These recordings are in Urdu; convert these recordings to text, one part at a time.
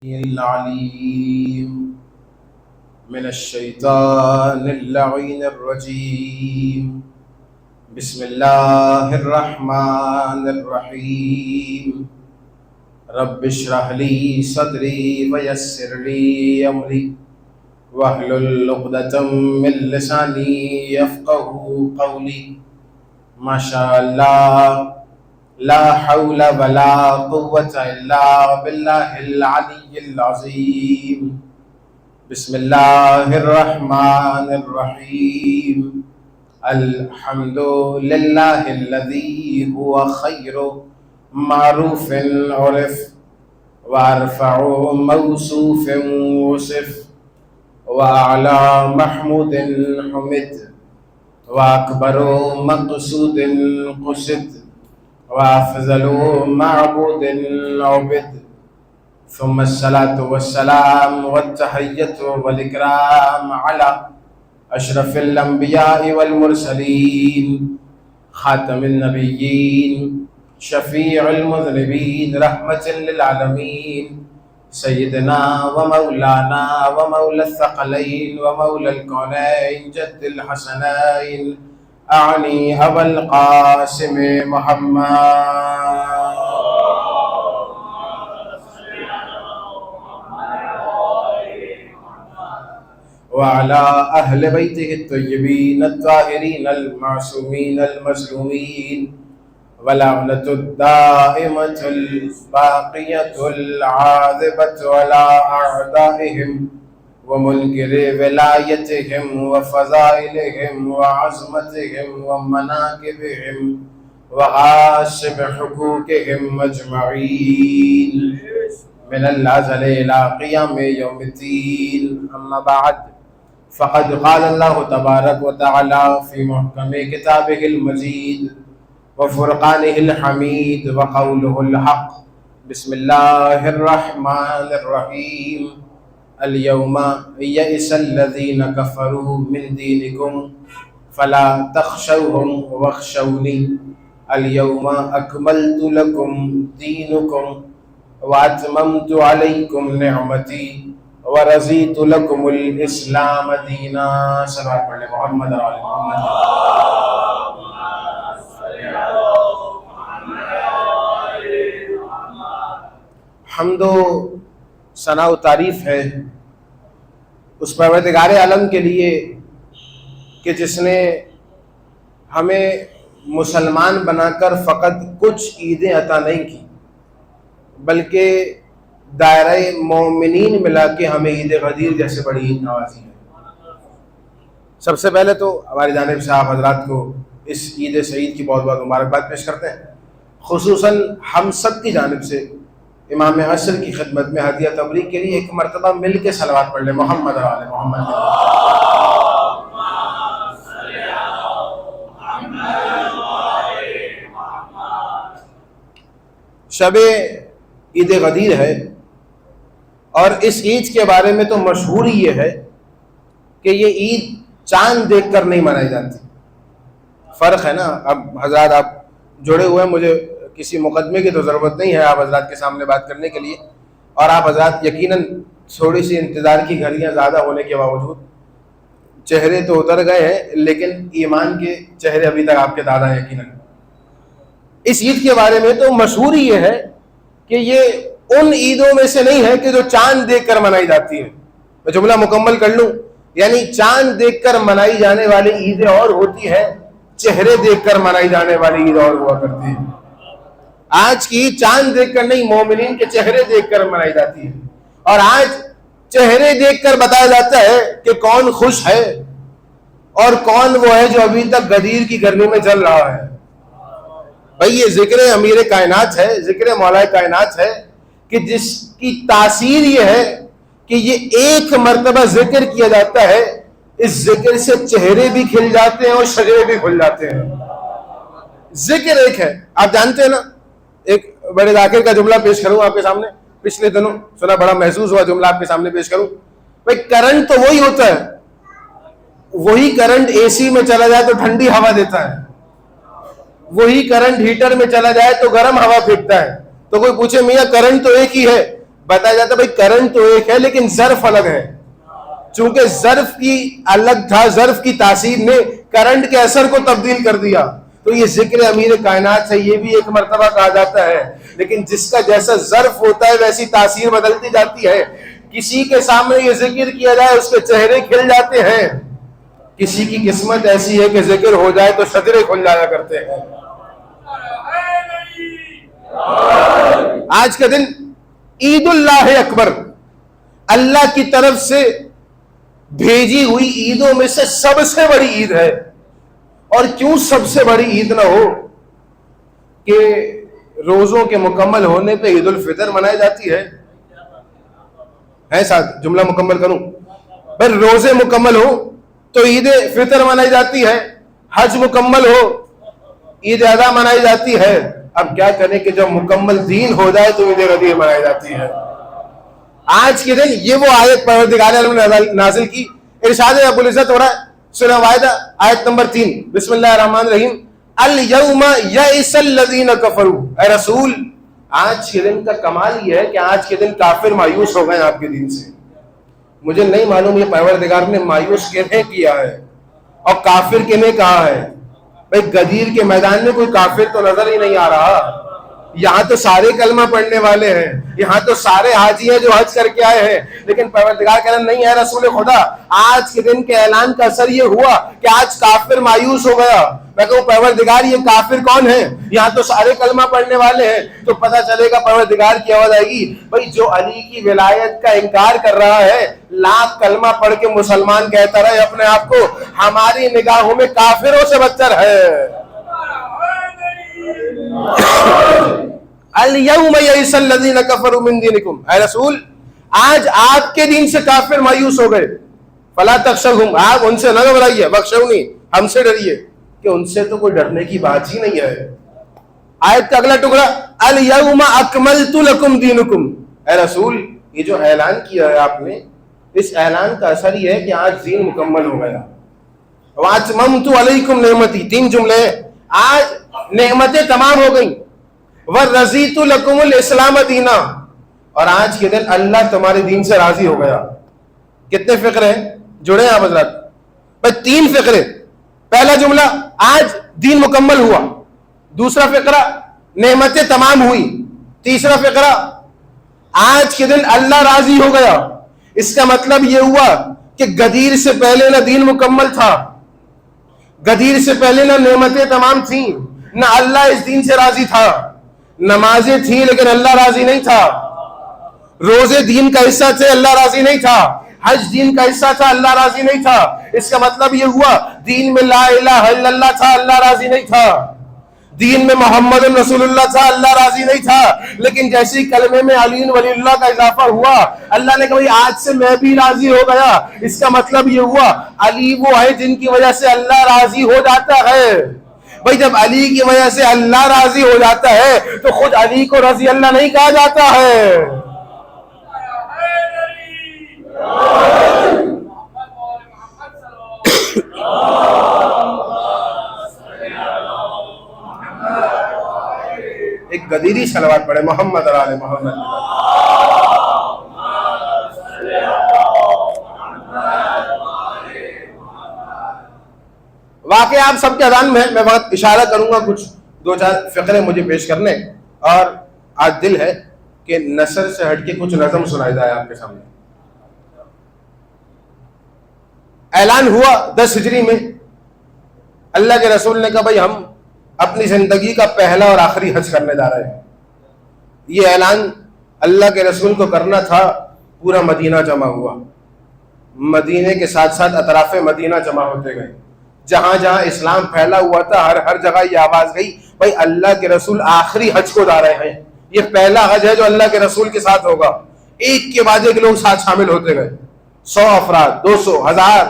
العليم من الشيطان اللعين الرجيم. بسم الله الرحمن الرحيم. رب اشرح لي صدري ويسر لي أمري واحلل عقدة من لساني يفقهوا قولي. ما شاء الله لا حول ولا قوة إلا بالله العلي العظيم. بسم الله الرحمن الرحيم. الحمد لله الذي هو خير معروف عرف وأرفع موصوف وصف وأعلى محمود حمد وأكبر مقصود قصد وأفضل معبود عبد. ثم الصلاة والسلام والتحية والإكرام على أشرف الأنبياء والمرسلين خاتم النبيين شفيع المذنبين رحمة للعالمين سيدنا ومولانا ومولى الثقلين ومولى الكونين جد الحسنين أعني أبا القاسم محمد وعلى أهل بيته الطيبين الطاهرين المعصومين المظلومين ولعنة الدائمة الباقية العاذبة على أعدائهم ومنكر ولايتهم وفضائلهم وعظمتهم ومناكبهم وغاصب حقوقهم أجمعين من الأزل إلى قيام يوم الدين. أما بعد فقد قال الله تبارك وتعالى في محكم كتابه المجيد وفرقانه الحميد وقوله الحق. بسم الله الرحمن الرحيم. اليوم يئس الذين كفروا من دينكم فلا تخشوهم واخشوني اليوم أكملت لكم دينكم وأتممت عليكم نعمتي ورضيت لكم الإسلام دينا. صلوات پڑھ لیں محمد اور آل محمد. حمد و ثنا و تعریف ہے اس پروردگار عالم کے لیے کہ جس نے ہمیں مسلمان بنا کر فقط کچھ عیدیں عطا نہیں کی بلکہ دائرہ مومنین ملا کے ہمیں عید غدیر جیسے بڑی عید نوازی ہے. سب سے پہلے تو ہماری جانب سے آپ حضرات کو اس عید سعید کی بہت بہت مبارکباد پیش کرتے ہیں. خصوصاً ہم سب کی جانب سے امام عصر کی خدمت میں ہدیہ تبریک کے لیے ایک مرتبہ مل کے صلوات پڑھ لیں محمد اور آل محمد. شب عید غدیر ہے اور اس عید کے بارے میں تو مشہوری یہ ہے کہ یہ عید چاند دیکھ کر نہیں منائی جاتی. فرق ہے نا. اب حضرات آپ جڑے ہوئے ہیں, مجھے کسی مقدمے کی تو ضرورت نہیں ہے آپ حضرات کے سامنے بات کرنے کے لیے, اور آپ حضرات یقیناً تھوڑی سی انتظار کی گھڑیاں زیادہ ہونے کے باوجود چہرے تو اتر گئے ہیں لیکن ایمان کے چہرے ابھی تک آپ کے دادا ہیں یقیناً. اس عید کے بارے میں تو مشہوری یہ ہے کہ یہ ان عیدوں میں سے نہیں ہے کہ جو چاند دیکھ کر منائی جاتی ہے. میں جملہ مکمل کر لوں, یعنی چاند دیکھ کر منائی جانے والی عیدیں اور ہوتی ہیں, چہرے دیکھ کر منائی جانے والی عید اور ہوا کرتی ہے. آج کی چاند دیکھ کر نہیں, مومنین کے چہرے دیکھ کر منائی جاتی ہے. اور آج چہرے دیکھ کر بتایا جاتا ہے کہ کون خوش ہے اور کون وہ ہے جو ابھی تک غدیر کی گرمی میں جل رہا ہے. بھائی یہ ذکر امیر کائنات ہے, ذکر مولا کائنات ہے کہ جس کی تاثیر یہ ہے کہ یہ ایک مرتبہ ذکر کیا جاتا ہے, اس ذکر سے چہرے بھی کھل جاتے ہیں اور شجرے بھی کھل جاتے ہیں. ذکر ایک ہے, آپ جانتے ہیں نا. ایک بڑے ذاکر کا جملہ پیش کروں آپ کے سامنے, پچھلے دنوں سنا, بڑا محسوس ہوا جملہ آپ کے سامنے پیش کروں. بھائی کرنٹ تو وہی ہوتا ہے, وہی کرنٹ اے سی میں چلا جائے تو ٹھنڈی ہوا دیتا ہے, وہی کرنٹ ہیٹر میں چلا جائے تو گرم ہوا پھینکتا ہے. تو کوئی پوچھے میاں کرنٹ تو ایک ہی ہے, بتایا جاتا بھائی کرنٹ تو ایک ہے لیکن ظرف الگ ہے. چونکہ ظرف کی الگ تھا، ظرف کی تاثیر نے کرنٹ کے اثر کو تبدیل کر دیا. تو یہ ذکر امیر کائنات ہے، یہ بھی ایک مرتبہ کہا جاتا ہے، لیکن جس کا جیسا ظرف ہوتا ہے ویسی تاثیر بدلتی جاتی ہے. کسی کے سامنے یہ ذکر کیا جائے اس کے چہرے کھل جاتے ہیں، کسی کی قسمت ایسی ہے کہ ذکر ہو جائے تو شجرے کھل جایا کرتے ہیں. آج کا دن عید اللہ اکبر، اللہ کی طرف سے بھیجی ہوئی عیدوں میں سے سب سے بڑی عید ہے. اور کیوں سب سے بڑی عید نہ ہو کہ روزوں کے مکمل ہونے پہ عید الفطر منائی جاتی ہے ساتھ جملہ مکمل کروں، بھائی روزے مکمل ہو تو عید فطر منائی جاتی ہے، حج مکمل ہو عید اضحیٰ منائی جاتی ہے. اب کیا کریں کہ جب مکمل دین ہو جائے تو عید غدیر منائی جاتی ہے. آج کے دن یہ وہ آیت پروردگار عالم نے نازل کی. ارشاد ابو العزت ہو رہا ہے سورہ مائدہ آیت نمبر 3، بسم اللہ الرحمن الرحیم. الیوم یئس الذین کفروا، اے رسول آج کے دن کا کمال یہ ہے کہ آج کے دن کافر مایوس ہو گئے آپ کے دین سے. مجھے نہیں معلوم یہ پروردگار نے مایوس کنہیں کیا ہے اور کافر کنہیں کہا ہے. بھائی غدیر کے میدان میں کوئی کافر تو نظر ہی نہیں آ رہا. یہاں تو سارے کلمہ پڑھنے والے ہیں، یہاں تو سارے حاجی ہیں جو حج کر کے آئے ہیں، لیکن پروردگار کہنا نہیں ہے رسول خدا آج کے دن کے اعلان کا اثر یہ ہوا کہ آج کافر مایوس ہو گیا. میں کہوں پروردگار یہ کافر کون ہے؟ یہاں تو سارے کلمہ پڑھنے والے ہیں. تو پتہ چلے گا پروردگار کی آواز آئے گی بھائی جو علی کی ولایت کا انکار کر رہا ہے لاکھ کلمہ پڑھ کے مسلمان کہتا رہے اپنے آپ کو، ہماری نگاہوں میں کافروں سے بدتر ہے. الیوم یئس الذین کفروا من دینکم، اے رسول آج آپ کے دین سے کافر مایوس ہو گئے. فلا تخشوہم، آپ ان سے نہ گھبرائیے، بخشونی ہم سے ڈریے، کہ ان سے تو کوئی ڈرنے کی بات ہی نہیں ہے. آیت کا اگلا ٹکڑا الیوم اکملت لکم دینکم، اے رسول یہ جو اعلان کیا ہے آپ نے اس اعلان کا اثر یہ ہے کہ آج دین مکمل ہو گیا. واتممت علیکم نعمتی، 3 جملے ہیں. آج نعمتیں تمام ہو گئیں. وَرَضِيتُ لَكُمُ الْإِسْلَامَ دِينًا، اور آج کے دن اللہ تمہارے دین سے راضی ہو گیا. کتنے فقرے ہیں جڑے ہیں آپ حضرات؟ بھائی 3 فقرے. پہلا جملہ آج دین مکمل ہوا، دوسرا فقرہ نعمتیں تمام ہوئی، تیسرا فقرہ آج کے دن اللہ راضی ہو گیا. اس کا مطلب یہ ہوا کہ غدیر سے پہلے نہ دین مکمل تھا، غدیر سے پہلے نہ نعمتیں تمام تھیں، نہ اللہ اس دین سے راضی تھا. نمازیں تھیں لیکن اللہ راضی نہیں تھا، روزے دین کا حصہ تھے اللہ راضی نہیں تھا، حج دین کا حصہ تھا اللہ راضی نہیں تھا. اس کا مطلب یہ ہوا دین میں لا الہ الا اللہ تھا اللہ راضی نہیں تھا، دین میں محمد رسول اللہ تھا اللہ راضی نہیں تھا. لیکن جیسے کلمے میں علی ولی اللہ کا اضافہ ہوا اللہ نے کہا آج سے میں بھی راضی ہو گیا. اس کا مطلب یہ ہوا علی وہ ہے جن کی وجہ سے اللہ راضی ہو جاتا ہے. بھائی جب علی کی وجہ سے اللہ راضی ہو جاتا ہے تو خود علی کو رضی اللہ نہیں کہا جاتا ہے. ایک غدیری صلوات پڑھے محمد علی محمد. واقعہ آپ سب کے اذان میں میں وقت اشارہ کروں گا، کچھ 2-4 فقرے مجھے پیش کرنے، اور آج دل ہے کہ نثر سے ہٹ کے کچھ نظم سنائی جائے آپ کے سامنے. اعلان ہوا 10 ہجری میں، اللہ کے رسول نے کہا بھائی ہم اپنی زندگی کا پہلا اور آخری حج کرنے جا رہے ہیں. یہ اعلان اللہ کے رسول کو کرنا تھا. پورا مدینہ جمع ہوا، مدینے کے ساتھ ساتھ اطراف مدینہ جمع ہوتے گئے. جہاں جہاں اسلام پھیلا ہوا تھا ہر جگہ یہ آواز گئی بھائی اللہ کے رسول آخری حج کو جا رہے ہیں، یہ پہلا حج ہے جو اللہ کے رسول کے ساتھ ہوگا. ایک کے بعد ایک لوگ ساتھ شامل ہوتے گئے. 100 افراد، 200، 1000.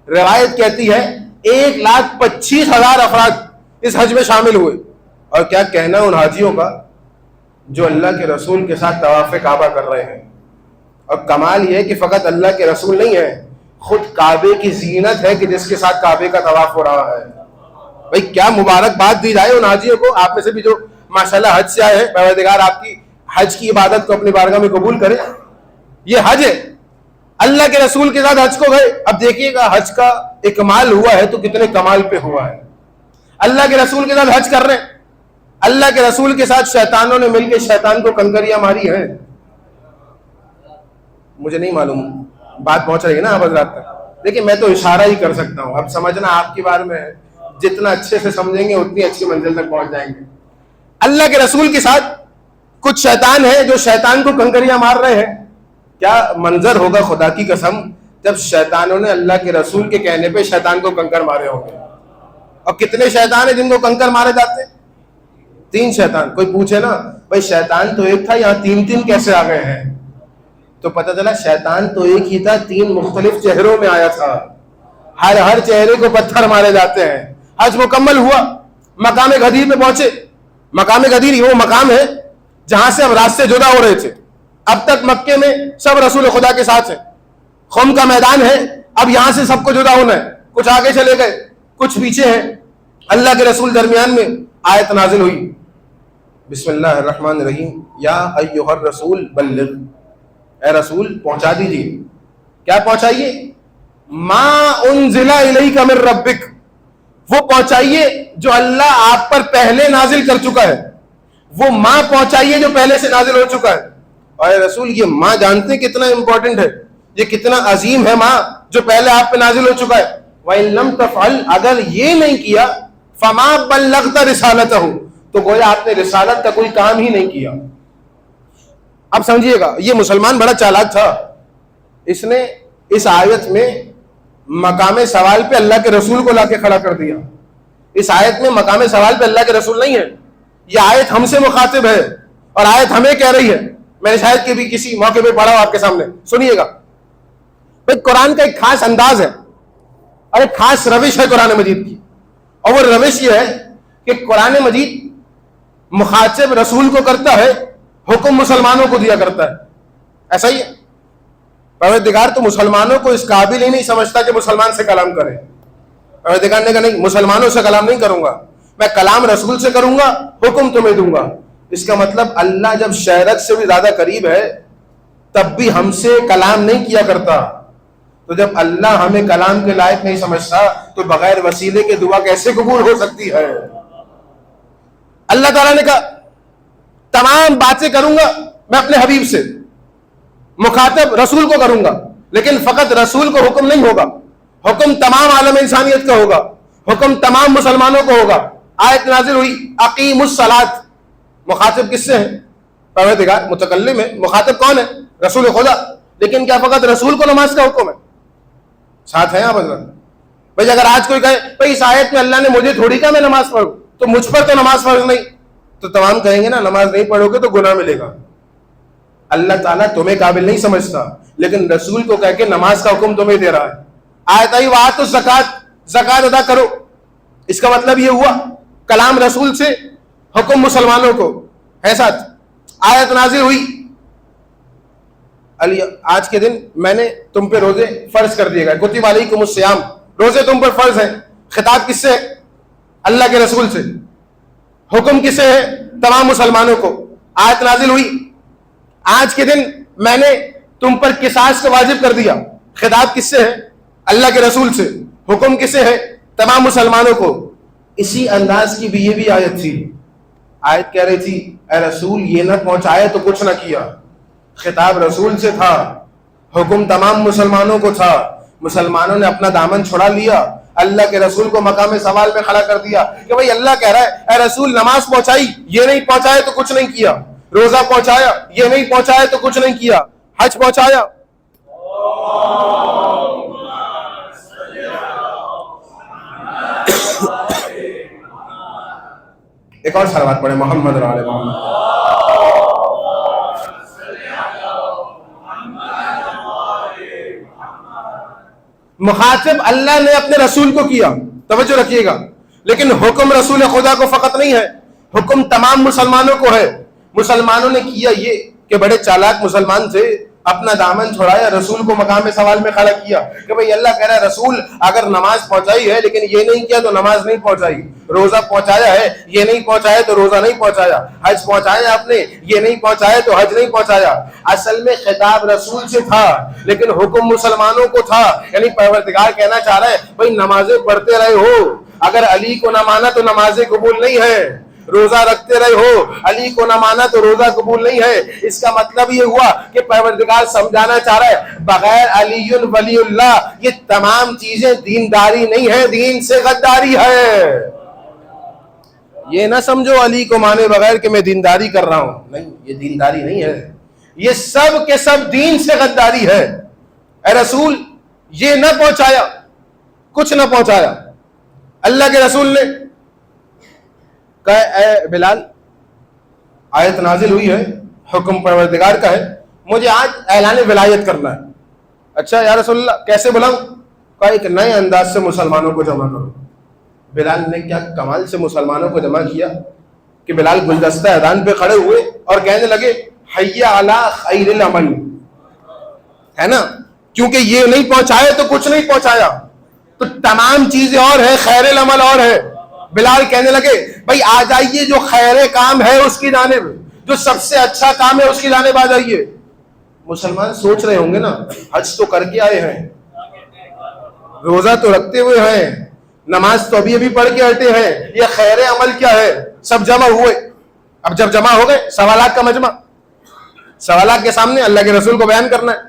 روایت کہتی ہے 1,25,000 افراد اس حج میں شامل ہوئے. اور کیا کہنا ان حاجیوں کا جو اللہ کے رسول کے ساتھ طواف کعبہ کر رہے ہیں. اور کمال یہ ہے کہ فقط اللہ کے رسول نہیں ہے، خود کعبے کی زینت ہے کہ جس کے ساتھ کعبے کا طواف ہو رہا ہے. بھائی کیا مبارک بات دی جائے ان حاجیوں کو. آپ میں سے بھی جو ماشاءاللہ حج سے آئے ہیں، پروردگار آپ کی حج کی عبادت کو اپنی بارگاہ میں قبول کرے. یہ حج ہے. اللہ کے رسول کے ساتھ حج کو گئے. اب دیکھیے گا حج کا اکمال ہوا ہے تو کتنے کمال پہ ہوا ہے. اللہ کے رسول کے ساتھ حج کر رہے ہیں. اللہ کے رسول کے ساتھ شیطانوں نے مل کے شیطان کو کنکریاں ماری ہیں. مجھے نہیں معلوم بات پہنچ رہی ہے نا آپ حضرات تک. دیکھیں میں تو اشارہ ہی کر سکتا ہوں, اب سمجھنا آپ کی بار میں ہے. جتنا اچھے سے سمجھیں گے اتنی اچھی منزل تک پہنچ جائیں گے. اللہ کے رسول کے ساتھ کچھ شیطان ہیں جو شیطان کو کنکریاں مار رہے ہیں. کیا منظر ہوگا خدا کی قسم جب شیطانوں نے اللہ کے رسول کے کہنے پہ شیطان کو کنکر مارے ہوں گے. اور کتنے شیطان ہیں جن کو کنکر مارے جاتے ہیں؟ 3 شیطان. کوئی پوچھے نا بھائی شیطان تو ایک تھا, یہاں 3 کیسے آ گئے ہیں؟ تو پتہ چلا شیطان تو ایک ہی تھا, 3 مختلف چہروں میں آیا تھا. ہر چہرے کو پتھر مارے جاتے ہیں. حج مکمل ہوا, مقام غدیر میں پہنچے. مقام غدیر وہ مقام ہے جہاں سے اب راستے جدا ہو رہے تھے. اب تک مکے میں سب رسول خدا کے ساتھ ہیں. خم کا میدان ہے, اب یہاں سے سب کو جدا ہونا ہے. کچھ آگے چلے گئے, کچھ پیچھے ہیں. اللہ کے رسول درمیان میں. آیت نازل ہوئی, بسم اللہ الرحمن الرحیم, یا ایھا الرسول بلغ, اے رسول پہنچا دیجیے. کیا پہنچائیے؟ ما انزل الیک من ربک, وہ پہنچائیے جو اللہ آپ پر پہلے نازل کر چکا ہے. وہ ماں پہنچائیے جو پہلے سے نازل ہو چکا ہے. اور اے رسول یہ ماں جانتے ہیں کتنا امپورٹنٹ ہے, یہ کتنا عظیم ہے ماں جو پہلے آپ پہ نازل ہو چکا ہے. وَإِن لَمْ تَفْعَلْ, اگر یہ نہیں کیا, فَمَا بَلَّغْتَ رِسَالَتَهُ, تو گویا آپ نے رسالت کا کوئی کام ہی نہیں کیا. اب سمجھیے گا, یہ مسلمان بڑا چالاک تھا. اس نے اس آیت میں مقام سوال پہ اللہ کے رسول کو لا کے کھڑا کر دیا. اس آیت میں مقام سوال پہ اللہ کے رسول نہیں ہے. یہ آیت ہم سے مخاطب ہے اور آیت ہمیں کہہ رہی ہے. میں نے شاید کہ بھی کسی موقع پہ پڑھا ہو آپ کے سامنے, سنیے گا. بھائی قرآن کا ایک خاص انداز ہے اور ایک خاص روش ہے قرآن مجید کی. اور وہ روش یہ ہے کہ قرآن مجید مخاطب رسول کو کرتا ہے, حکم مسلمانوں کو دیا کرتا ہے. ایسا ہی ہے. پروردگار تو مسلمانوں کو اس قابل ہی نہیں سمجھتا کہ مسلمان سے کلام کرے. پروردگار نے کہا نہیں, مسلمانوں سے کلام نہیں کروں گا, میں کلام رسول سے کروں گا, حکم تمہیں دوں گا. اس کا مطلب اللہ جب شہرت سے بھی زیادہ قریب ہے تب بھی ہم سے کلام نہیں کیا کرتا. تو جب اللہ ہمیں کلام کے لائق نہیں سمجھتا تو بغیر وسیلے کے دعا کیسے قبول ہو سکتی ہے؟ اللہ تعالیٰ نے کہا تمام باتیں کروں گا میں اپنے حبیب سے, مخاطب رسول کو کروں گا, لیکن فقط رسول کو حکم نہیں ہوگا, حکم تمام عالم انسانیت کا ہوگا, حکم تمام مسلمانوں کو ہوگا. آیت نازل ہوئی اقیم الصلاۃ. مخاطب کس سے ہے؟ پروردگار. متکلم ہے. مخاطب کون ہے؟ رسول خدا. لیکن کیا فقط رسول کو نماز کا حکم ہے؟ ساتھ ہیں آپ حضرت. بھائی اگر آج کوئی کہے بھائی اس آیت میں اللہ نے مجھے تھوڑی کہا میں نماز پڑھوں, تو مجھ پر تو نماز فرض نہیں, تو تمام کہیں گے نا نماز نہیں پڑھو گے تو گناہ ملے گا. اللہ تعالیٰ تمہیں قابل نہیں سمجھتا لیکن رسول کو کہہ کے نماز کا حکم تمہیں دے رہا ہے. آیت آئی وآتوا الزکات, زکات ادا کرو. اس کا مطلب یہ ہوا کلام رسول سے, حکم مسلمانوں کو ہے ساتھ. آیت نازل ہوئی آج کے دن میں نے تم پہ روزے فرض کر دیے گئے, کتب علیکم الصیام, روزے تم پر فرض ہیں. خطاب کس سے ہے؟ اللہ کے رسول سے. حکم کس سے ہے؟ تمام مسلمانوں کو. آیت نازل ہوئی آج کے دن میں نے تم پر قصاص کو واجب کر دیا. خطاب کس سے ہے؟ اللہ کے رسول سے. حکم کس سے ہے؟ تمام مسلمانوں کو. اسی انداز کی بھی یہ بھی آیت تھی. آیت کہہ رہی تھی اے رسول یہ نہ پہنچائے تو کچھ نہ کیا. خطاب رسول سے تھا, حکم تمام مسلمانوں کو تھا. مسلمانوں نے اپنا دامن چھڑا لیا, اللہ کے رسول کو مقام سوال میں کھڑا کر دیا کہ بھئی اللہ کہہ رہا ہے اے رسول نماز پہنچائی, یہ نہیں پہنچائے تو کچھ نہیں کیا. روزہ پہنچایا, یہ نہیں پہنچائے تو کچھ نہیں کیا. حج پہنچایا. ایک اور صلوات پڑھیں محمد اور آل محمد. مخاطب اللہ نے اپنے رسول کو کیا, توجہ رکھیے گا, لیکن حکم رسول خدا کو فقط نہیں ہے, حکم تمام مسلمانوں کو ہے. مسلمانوں نے کیا یہ کہ بڑے چالاک مسلمان تھے, اپنا دامن چھوڑایا, رسول کو مقام سوال میں کھڑا کیا کہ بھئی اللہ کہہ رہا ہے رسول اگر نماز پہنچائی ہے لیکن یہ نہیں کیا تو نماز نہیں پہنچائی, روزہ پہنچایا ہے یہ نہیں پہنچایا تو روزہ نہیں پہنچایا, حج پہنچایا آپ نے یہ نہیں پہنچایا تو حج نہیں پہنچایا. اصل میں خطاب رسول سے تھا لیکن حکم مسلمانوں کو تھا. یعنی پروردگار کہنا چاہ رہا ہے بھئی نمازیں پڑھتے رہے ہو, اگر علی کو نہ مانا تو نمازیں قبول نہیں ہے, روزہ رکھتے رہے ہو, علی کو نہ مانا تو روزہ قبول نہیں ہے. اس کا مطلب یہ ہوا کہ پروردگار سمجھانا چاہ رہا ہے بغیر علی ولی اللہ یہ تمام چیزیں دینداری نہیں ہے, دین سے غداری ہے. یہ نہ سمجھو علی کو مانے بغیر کہ میں دینداری کر رہا ہوں, نہیں, یہ دینداری نہیں ہے, یہ سب کے سب دین سے غداری ہے. اے رسول یہ نہ پہنچایا, کچھ نہ پہنچایا. اللہ کے رسول نے کہا اے بلال آیت نازل ہوئی ہے, حکم پروردگار کا ہے, مجھے آج اعلان ولایت کرنا ہے. اچھا یا رسول اللہ کیسے بلاؤں؟ کہا ایک نئے انداز سے مسلمانوں کو جمع کرو. بلال نے کیا کمال سے مسلمانوں کو جمع کیا کہ بلال گلدستہ اذان پہ کھڑے ہوئے اور کہنے لگے حی علی خیر العمل, ہے نا, کیونکہ یہ نہیں پہنچایا تو کچھ نہیں پہنچایا, تو تمام چیزیں اور ہے, خیر العمل اور ہے. بلال کہنے لگے بھائی آ جائیے جو خیر کام ہے اس کی جانب, جو سب سے اچھا کام ہے اس کی جانب آ جائیے. مسلمان سوچ رہے ہوں گے نا حج تو کر کے آئے ہیں, روزہ تو رکھتے ہوئے ہیں, نماز تو ابھی ابھی پڑھ کے ہٹے ہیں, یہ خیر عمل کیا ہے؟ سب جمع ہوئے. اب جب جمع ہو گئے سوالات کا مجمع, سوالات کے سامنے اللہ کے رسول کو بیان کرنا ہے.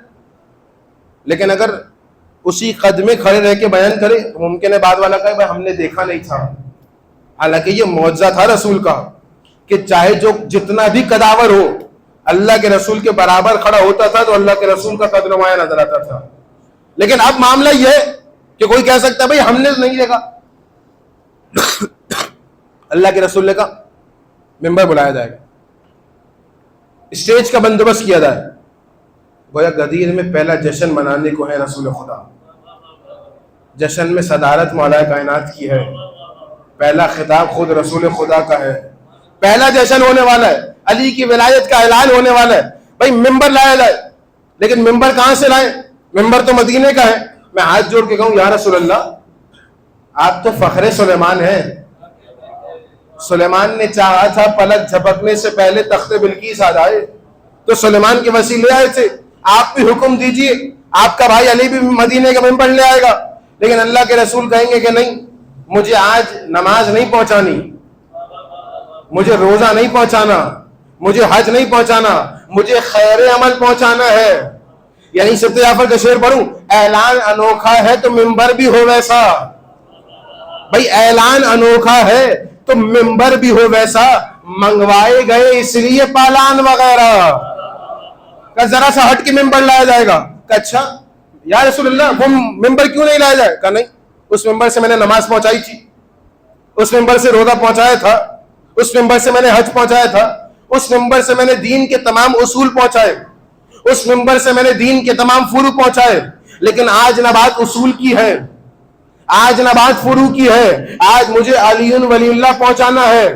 لیکن اگر اسی قد میں کھڑے رہ کے بیان کرے تو ممکن ہے بعد والا کہے بھائی ہم نے دیکھا نہیں تھا. حالانکہ یہ معجزہ تھا رسول کا کہ چاہے جو جتنا بھی قداور ہو اللہ کے رسول کے برابر کھڑا ہوتا تھا تو اللہ کے رسول کا قد نمایاں نظر آتا تھا. لیکن اب معاملہ یہ ہے کہ کوئی کہہ سکتا ہے بھائی ہم نے نہیں دیکھا. اللہ کے رسول نے کہا ممبر بلایا جائے گا, اسٹیج کا بندوبست کیا جائے. گویا غدیر میں پہلا جشن منانے کو ہے رسول خدا, جشن میں صدارت مولا کائنات کی ہے, پہلا خطاب خود رسول خدا کا ہے, پہلا جشن ہونے والا ہے, علی کی ولایت کا اعلان ہونے والا ہے. بھائی ممبر لایا جائے, لیکن ممبر کہاں سے لائیں؟ ممبر تو مدینے کا ہے. میں ہاتھ جوڑ کے کہوں یا رسول اللہ آپ تو فخر سلیمان ہیں. سلیمان نے چاہا تھا پلک جھپکنے سے پہلے تخت بلقیس آ جائے تو سلیمان کے وسیلے آئے تھے. آپ بھی حکم دیجئے, آپ کا بھائی علی بھی مدینے کا ممبر لے آئے گا. لیکن اللہ کے رسول کہیں گے کہ نہیں, مجھے آج نماز نہیں پہنچانی, مجھے روزہ نہیں پہنچانا, مجھے حج نہیں پہنچانا, مجھے خیر عمل پہنچانا ہے. یعنی سبت جعفر کا شعر پڑھوں, اعلان انوکھا ہے تو ممبر بھی ہو ویسا. بھائی اعلان انوکھا ہے تو ممبر بھی ہو ویسا, منگوائے گئے اس لیے پالان وغیرہ. کہ ذرا سا ہٹ کے ممبر لایا جائے گا. کہ اچھا یا رسول اللہ وہ ممبر کیوں نہیں لایا جائے؟ کہ نہیں, اس ممبر سے میں نے نماز پہنچائی تھی, اس ممبر سے روزہ پہنچایا تھا, اس ممبر سے میں نے حج پہنچایا تھا, اس ممبر سے میں نے دین کے تمام اصول پہنچائے, اس ممبر سے میں نے دین کے تمام فروع پہنچائے. لیکن آج نہ بات اصول کی ہے, آج نہ بات فروع کی ہے, آج مجھے علی ولی اللہ پہنچانا ہے.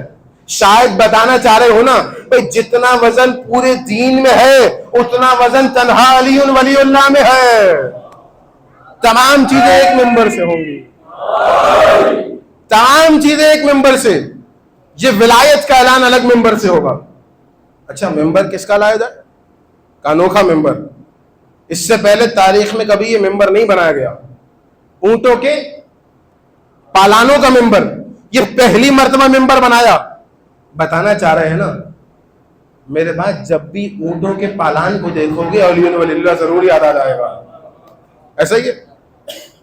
شاید بتانا چاہ رہے ہو نا بھئی جتنا وزن پورے دین میں ہے اتنا وزن تنہا علی ولی اللہ میں ہے. تمام چیزیں ایک ممبر سے ہوں گی, تمام چیزیں ایک ممبر سے. یہ ولایت کا اعلان الگ ممبر سے ہوگا. اچھا ممبر کس کا لایا جائے؟ انوکھا ممبر. اس سے پہلے تاریخ میں کبھی یہ ممبر نہیں بنایا گیا. اونٹوں کے پالانوں کا ممبر, یہ پہلی مرتبہ ممبر بنایا. بتانا چاہ رہے ہیں نا میرے بھائی, جب بھی اونٹوں کے پالان کو دیکھو گے علی ولی اللہ ضرور یاد آ جائے گا. ایسا ہی ہے,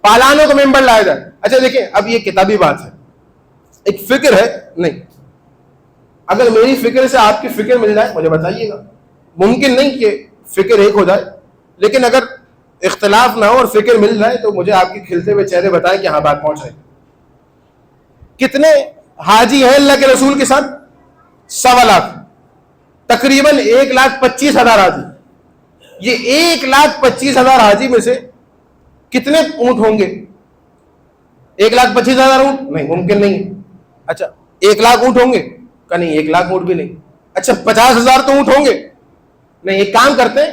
پالانوں کا ممبر لایا جائے. اچھا دیکھیں اب یہ کتابی بات ہے, ایک فکر ہے. نہیں, اگر میری فکر سے آپ کی فکر مل جائے مجھے بتائیے گا. ممکن نہیں کہ فکر ایک ہو جائے, لیکن اگر اختلاف نہ ہو اور فکر مل جائے تو مجھے آپ کے کھلتے ہوئے چہرے بتائیں کہ ہاں بات پہنچ رہی. کتنے حاجی ہیں اللہ کے رسول کے ساتھ؟ 1.25 لاکھ, تقریباً 1,25,000 حاجی. یہ 1,25,000 حاجی میں سے کتنے اونٹ ہوں گے؟ 1,25,000 اونٹ نہیں, ممکن نہیں. اچھا 1 لاکھ اونٹ ہوں گے؟ کہ نہیں, 1 لاکھ اونٹ بھی نہیں. اچھا 50,000 تو اونٹ ہوں گے؟ نہیں. ایک کام کرتے ہیں,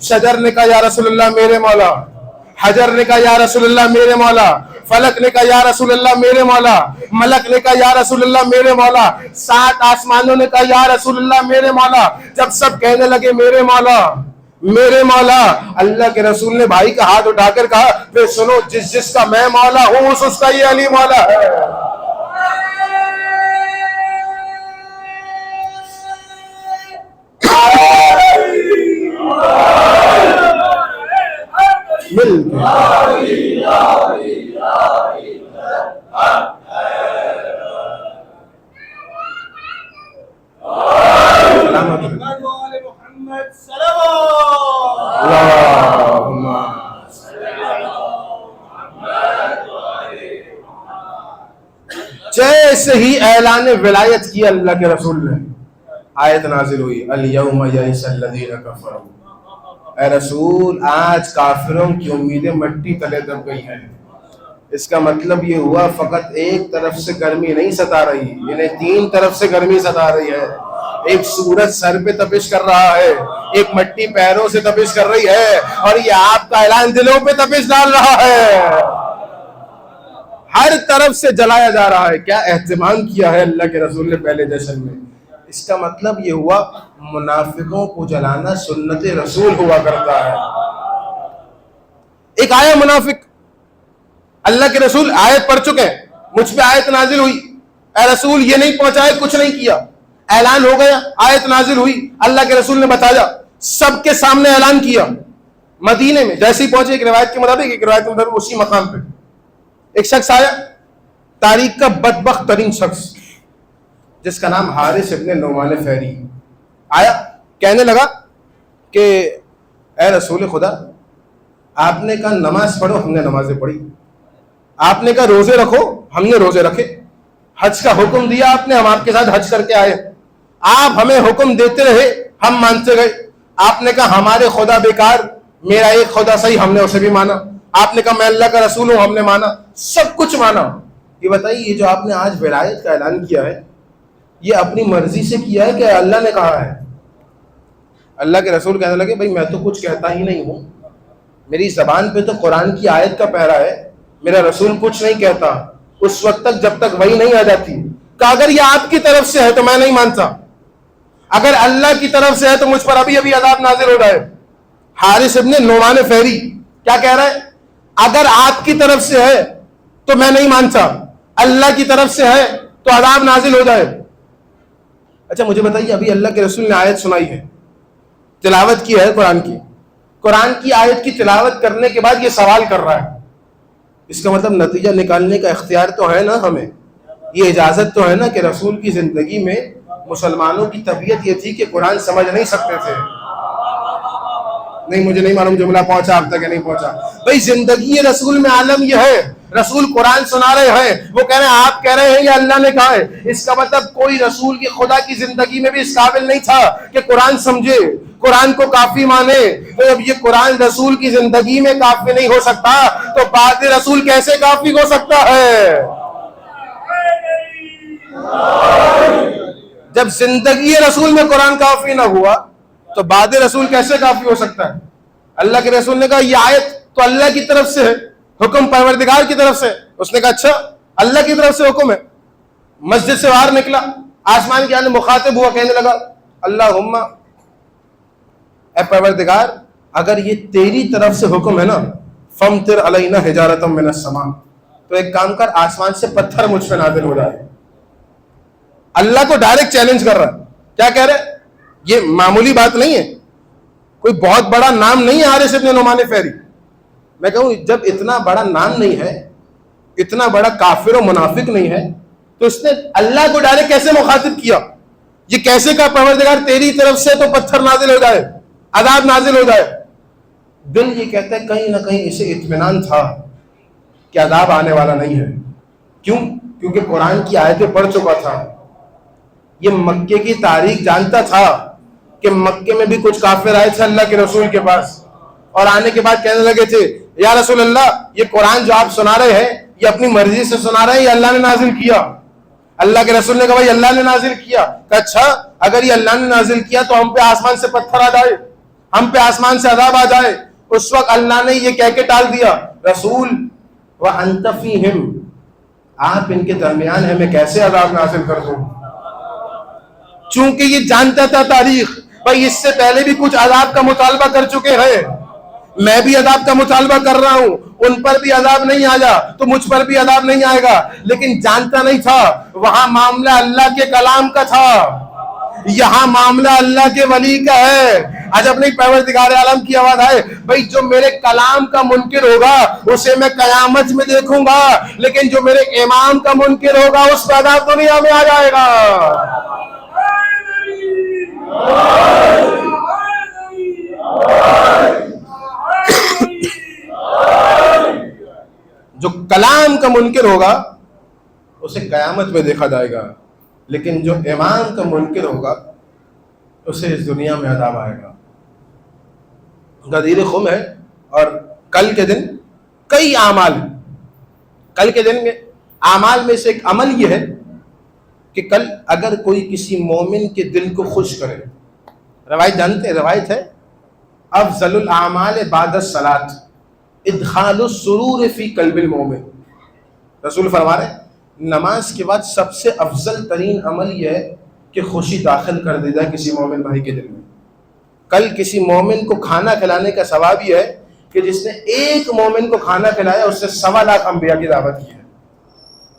شجر نے کہا یا رسول اللہ میرے مولا، حجر نے کہا یا رسول اللہ میرے مولا، فلک نے کہا یا رسول اللہ میرے مولا، ملک نے کہا یا رسول اللہ میرے مولا، 7 آسمانوں نے کہا یا رسول اللہ میرے مولا۔ جب سب کہنے لگے میرے مولا میرے مولا، اللہ کے رسول نے بھائی کا ہاتھ اٹھا کر کہا پھر سنو، جس جس کا میں مولا ہوں اس کا یہ علی مولا ہے۔ مل جیسے ہی اعلان ولایت کیا اللہ کے رسول نے، آیت نازل ہوئی الیوم یئس الذین کفروا، اے رسول آج کافروں کی امیدیں مٹی تلے دب گئی ہیں۔ اس کا مطلب یہ ہوا فقط ایک طرف سے گرمی نہیں ستا رہی، یعنی 3 طرف سے گرمی ستا رہی ہے۔ ایک سورج سر پہ تپش کر رہا ہے، ایک مٹی پیروں سے تپش کر رہی ہے، اور یہ آپ کا اعلان دلوں پہ تپش ڈال رہا ہے، ہر طرف سے جلایا جا رہا ہے۔ کیا اہتمام کیا ہے اللہ کے رسول نے پہلے جشن میں۔ اس کا مطلب یہ ہوا منافقوں کو جلانا سنت رسول ہوا کرتا ہے۔ ایک آیا منافق، اللہ کے رسول آیت پڑھ چکے ہیں، مجھ پہ آیت نازل ہوئی، اے رسول یہ نہیں پہنچایا، کچھ نہیں کیا، اعلان ہو گیا، آیت نازل ہوئی، اللہ کے رسول نے بتایا، سب کے سامنے اعلان کیا۔ مدینے میں جیسے ہی پہنچے، ایک روایت کے مطابق اسی مقام پہ ایک شخص آیا، تاریخ کا بدبخت ترین شخص، جس کا نام حارث ابن نعمان فہری، آیا کہنے لگا کہ اے رسول خدا، آپ نے کہا نماز پڑھو، ہم نے نمازیں پڑھی، آپ نے کہا روزے رکھو، ہم نے روزے رکھے، حج کا حکم دیا آپ نے، ہم آپ کے ساتھ حج کر کے آئے، آپ ہمیں حکم دیتے رہے، ہم مانتے گئے، آپ نے کہا ہمارے خدا بیکار، میرا ایک خدا صحیح، ہم نے اسے بھی مانا، آپ نے کہا میں اللہ کا رسول ہوں، ہم نے مانا، سب کچھ مانا۔ یہ بتائیے، یہ جو آپ نے آج ولایت کا اعلان کیا ہے، یہ اپنی مرضی سے کیا ہے کہ اللہ نے کہا ہے؟ اللہ کے رسول کہنے لگے بھائی میں تو کچھ کہتا ہی نہیں ہوں، میری زبان پہ تو قرآن کی آیت کا پیرا ہے، میرا رسول کچھ نہیں کہتا اس وقت تک جب تک وحی نہیں آ جاتی۔ کہ اگر یہ آپ کی طرف سے ہے تو میں نہیں مانتا، اگر اللہ کی طرف سے ہے تو مجھ پر ابھی ابھی عذاب نازل ہو جائے۔ حارث ابن نعمان فہری کیا کہہ رہا ہے؟ اگر آپ کی طرف سے ہے تو میں نہیں مانتا، اللہ کی طرف سے ہے تو عذاب نازل ہو جائے۔ اچھا مجھے بتائیے، ابھی اللہ کے رسول نے آیت سنائی ہے، تلاوت کی ہے قرآن کی آیت کی تلاوت کرنے کے بعد یہ سوال کر رہا ہے، اس کا مطلب نتیجہ نکالنے کا اختیار تو ہے نا ہمیں، یہ اجازت تو ہے نا کہ رسول کی زندگی میں مسلمانوں کی طبیعت یہ تھی کہ قرآن سمجھ نہیں سکتے تھے۔ نہیں مجھے نہیں معلوم جملہ پہنچا آپ تک یا نہیں پہنچا۔ بھئی زندگی رسول میں عالم یہ ہے، رسول قرآن سنا رہے ہیں، وہ کہہ رہے ہیں آپ کہہ رہے ہیں یہ اللہ نے کہا ہے، اس کا مطلب کوئی رسول کی خدا کی زندگی میں بھی اس قابل نہیں تھا کہ قرآن سمجھے، قرآن کو کافی مانے۔ تو جب یہ قرآن رسول کی زندگی میں کافی نہیں ہو سکتا تو بعد رسول کیسے کافی ہو سکتا ہے؟ جب زندگی رسول میں قرآن کافی نہ ہوا تو بعد رسول کیسے کافی ہو سکتا ہے؟ اللہ کے رسول نے کہا یہ آیت تو اللہ کی طرف سے ہے، حکم پروردگار کی طرف سے۔ اس نے کہا اچھا اللہ کی طرف سے حکم ہے۔ مسجد سے باہر نکلا، آسمان کے عالم مخاطب ہوا، کہنے لگا اللہم، اے پروردگار اگر یہ تیری طرف سے حکم ہے نا، فامطر علینا حجارۃ من السماء، تو ایک کام کر، آسمان سے پتھر مجھ پہ نازل ہو جائے۔ اللہ کو ڈائریکٹ چیلنج کر رہا ہے۔ کیا کہہ رہے؟ یہ معمولی بات نہیں ہے، کوئی بہت بڑا نام نہیں ہے حارث ابن نعمان فہری۔ میں کہوں جب اتنا بڑا نام نہیں ہے، اتنا بڑا کافر و منافق نہیں ہے، تو اس نے اللہ کو ڈائریکٹ کیسے مخاطب کیا؟ یہ کیسے کہا پروردگار تیری طرف سے تو پتھر نازل ہو جائے، عذاب نازل ہو جائے؟ دل یہ کہتا ہے کہیں نہ کہیں اسے اطمینان تھا کہ عذاب آنے والا نہیں ہے۔ کیوں؟ کیونکہ قرآن کی آیتیں پڑھ چکا تھا، یہ مکے کی تاریخ جانتا تھا کہ مکے میں بھی کچھ کافر آئے تھے اللہ کے رسول کے پاس، اور آنے کے بعد کہنے لگے تھے یا رسول اللہ یہ قرآن جو آپ سنا رہے ہیں یہ اپنی مرضی سے سنا رہے ہیں یا اللہ نے نازل کیا؟ اللہ کے رسول نے کہا بھائی اللہ نے نازل کیا۔ کہ اچھا اگر یہ اللہ نے نازل کیا تو ہم پہ آسمان سے پتھر آ جائے، ہم پہ آسمان سے عذاب آ جائے، اس وقت اللہ نے یہ کہہ کے ٹال دیا رسول وَأَنْتَ فِيهِمْ، آپ ان کے درمیان ہیں، میں کیسے عذاب نازل کر دوں؟ چونکہ یہ جانتا تھا تاریخ، بھائی اس سے پہلے بھی کچھ عذاب کا مطالبہ کر چکے ہیں، میں بھی عذاب کا مطالبہ کر رہا ہوں، ان پر بھی عذاب نہیں آیا تو مجھ پر بھی عذاب نہیں آئے گا، لیکن جانتا نہیں تھا وہاں معاملہ اللہ کے کلام کا تھا، یہاں معاملہ اللہ کے ولی کا ہے۔ عجب نہیں پروردگار عالم کی آواز آئے، بھائی جو میرے کلام کا منکر ہوگا اسے میں قیامت میں دیکھوں گا، لیکن جو میرے امام کا منکر ہوگا اس کا عذاب دنیا میں آ جائے گا۔ جو کلام کا منکر ہوگا اسے قیامت میں دیکھا جائے گا، لیکن جو امام کا منکر ہوگا اسے اس دنیا میں عذاب آئے گا۔ غدیر خم ہے، اور کل کے دن کئی اعمال، کل کے دن میں اعمال میں سے ایک عمل یہ ہے کہ کل اگر کوئی کسی مومن کے دل کو خوش کرے، روایت جانتے ہیں، روایت ہے افضل الاعمال بعد الصلاۃ ادخال السرور فی قلب المومن، رسول فرما رہے ہیں نماز کے بعد سب سے افضل ترین عمل یہ ہے کہ خوشی داخل کر دی جائے کسی مومن بھائی کے دل میں۔ کل کسی مومن کو کھانا کھلانے کا ثواب یہ ہے کہ جس نے ایک مومن کو کھانا کھلایا اس سے 1.25 لاکھ انبیاء کی دعوت کی ہے،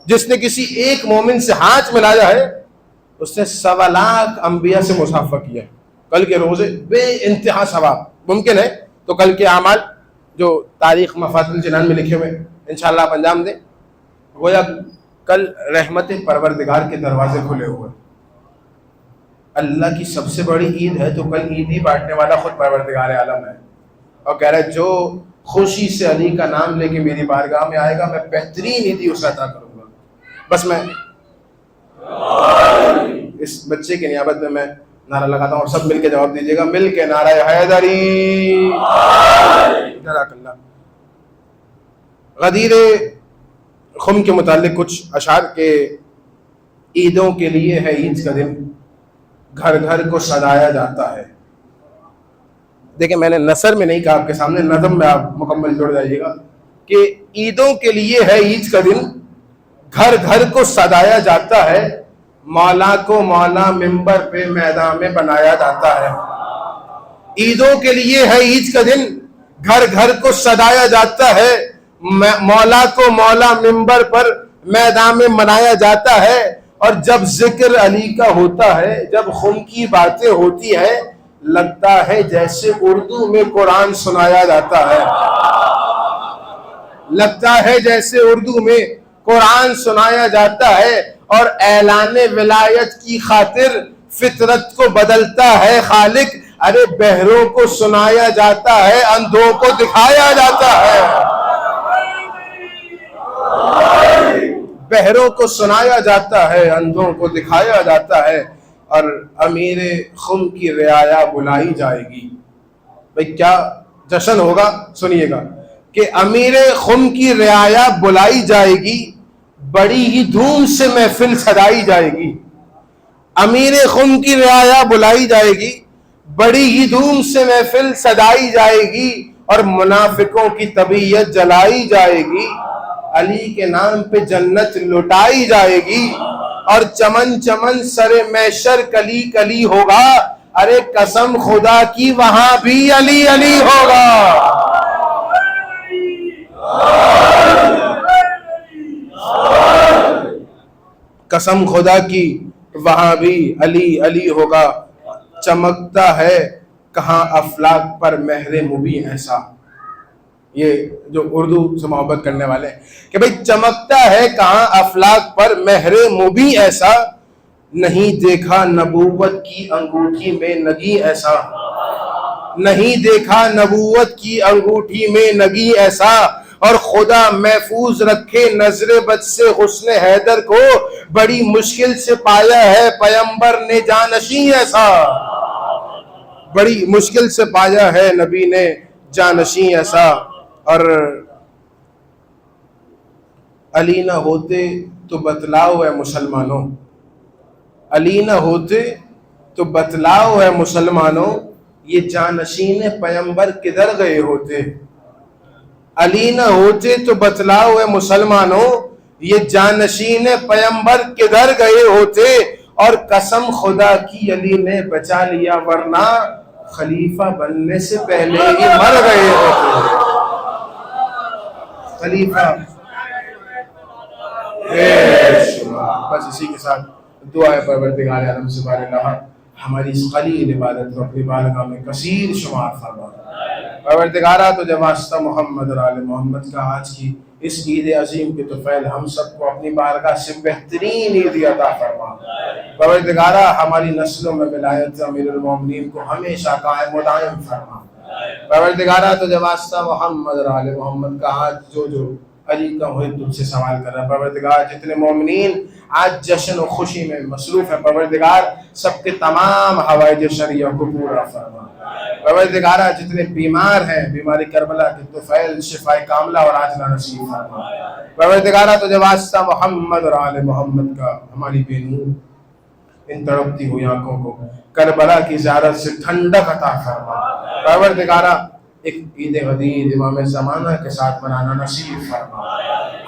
جس نے کسی ایک مومن سے ہاتھ ملایا ہے اس نے 1.25 لاکھ انبیاء سے مصافحہ کیا ہے۔ کل کے روزے بے انتہا ثواب، ممکن ہے تو کل کے اعمال جو تاریخ مفاتن الجنان میں لکھے ہوئے انشاءاللہ آپ انجام دیں۔ گویا کل رحمت پروردگار کے دروازے کھلے ہوئے، اللہ کی سب سے بڑی عید ہے، تو کل عیدی بانٹنے والا خود پروردگار عالم ہے، اور کہہ رہا ہے جو خوشی سے علی کا نام لے کے میری بارگاہ میں آئے گا میں بہترین عیدی اسے عطا کروں گا۔ بس میں اس بچے کی نیابت میں نعرہ لگاتا ہوں، اور سب مل کے جواب دیجیے گا، مل کے نعرہ حیدری۔ جزاک اللہ۔ غدیر خم کے متعلق کچھ اشعار کے عیدوں کے لیے ہے عید کا دن، گھر گھر کو سجایا جاتا ہے۔ دیکھیں میں نے نثر میں نہیں کہا آپ کے سامنے، نظم میں آپ مکمل جوڑ جائیے گا کہ عیدوں کے لیے ہے عید کا دن، گھر گھر کو سجایا جاتا ہے، مولا کو مولا ممبر پہ میدان میں بنایا جاتا ہے۔ عیدوں کے لیے ہے عید کا دن، گھر گھر کو سجایا جاتا ہے، مولا کو مولا ممبر پر میدان میں منایا جاتا ہے، اور جب ذکر علی کا ہوتا ہے، جب خم کی باتیں ہوتی ہیں، لگتا ہے جیسے اردو میں قرآن سنایا جاتا ہے، لگتا ہے جیسے اردو میں قرآن سنایا جاتا ہے، اور اعلان ولایت کی خاطر فطرت کو بدلتا ہے خالق، ارے بہروں کو سنایا جاتا ہے، اندھوں کو دکھایا جاتا ہے، بہروں کو سنایا جاتا ہے، اندھوں کو دکھایا جاتا ہے، اور امیر خم کی رعایا بلائی جائے گی۔ بھئی کیا جشن ہوگا، سنیے گا کہ امیر خم کی رعایا بلائی جائے گی، بڑی ہی دھوم سے محفل سجائی جائے گی۔ امیر خم کی رعایا بلائی جائے گی، بڑی ہی دھوم سے محفل سجائی جائے گی، اور منافقوں کی طبیعت جلائی جائے گی، علی کے نام پہ جنت لٹائی جائے گی، اور چمن چمن سر محشر کلی کلی ہوگا، ارے قسم خدا کی وہاں بھی علی علی ہوگا۔ قسم خدا کی وہاں بھی علی علی ہوگا، چمکتا ہے کہاں افلاک پر مہر مبیں ایسا۔ یہ جو اردو سے محبت کرنے والے ہیں کہ بھئی چمکتا ہے کہاں افلاک پر مہر مبیں ایسا، نہیں دیکھا نبوت کی انگوٹھی میں نگی ایسا، نہیں دیکھا نبوت کی انگوٹھی میں نگی ایسا، اور خدا محفوظ رکھے نظر بد سے حسن حیدر کو، بڑی مشکل سے پایا ہے پیمبر نے جانشین ایسا، بڑی مشکل سے پایا ہے نبی نے جانشین ایسا۔ اور علی نہ ہوتے تو بتلاؤ اے مسلمانوں، علی نہ ہوتے تو بتلاؤ اے مسلمانوں، یہ جانشین پیمبر کدھر گئے ہوتے؟ علی نہ ہوتے تو بتلاؤ اے مسلمانوں، یہ جانشین پیمبر کدھر گئے ہوتے؟ اور قسم خدا کی علی نے بچا لیا، ورنہ خلیفہ بننے سے پہلے ہی مر گئے ہوتے۔ خلیفہ بس اسی کے ساتھ دعا ہے پروردگار عالم سے بارگاہ ہماری اس قلیل عبادت کو اپنی بارگاہ میں کثیر شمار فرما۔ پروردگارہ تو جب واسطہ محمد اور آل محمد کا آج کی اس عید عظیم کے طفیل ہم سب کو اپنی بارگاہ سے بہترین عید عطا فرما۔ پروردگارہ ہماری نسلوں میں ولایت امیر المومنین کو ہمیشہ قائم و دائم فرما۔ پروردگارہ تو جب واسطہ محمد اور آل محمد کا آج جو علی کا ہوئے تم سے سوال کر رہا ہے، پروردگار جتنے مومنین آج جشن و خوشی میں مصروف ہیں، پروردگار سب کے تمام حوائج شرعیہ کو پورا فرما۔ پروردگارہ جتنے بیمار ہیں، بیماری کربلا کے طفیل شفاء کاملہ اور عاجلہ نصیب فرما۔ پروردگارہ تجھے واسطہ محمد اور آل محمد کا ہماری بے نور ان تڑپتی ہوئی آنکھوں کو کربلا کی زیارت سے ٹھنڈک عطا فرما۔ پروردگارہ ایک عید غدیر امام زمانہ کے ساتھ منانا نصیب فرما،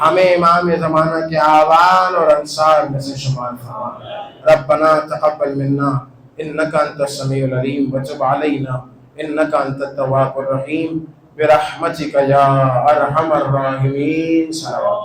ہمیں امام زمانہ کے آوان اور انصار میں سے شمار فرما۔ ربنا تقبل منا انک انت السمیع العلیم وتب علینا انک انت التواب الرحیم برحمتک یا ارحم الراحمین۔ صلوات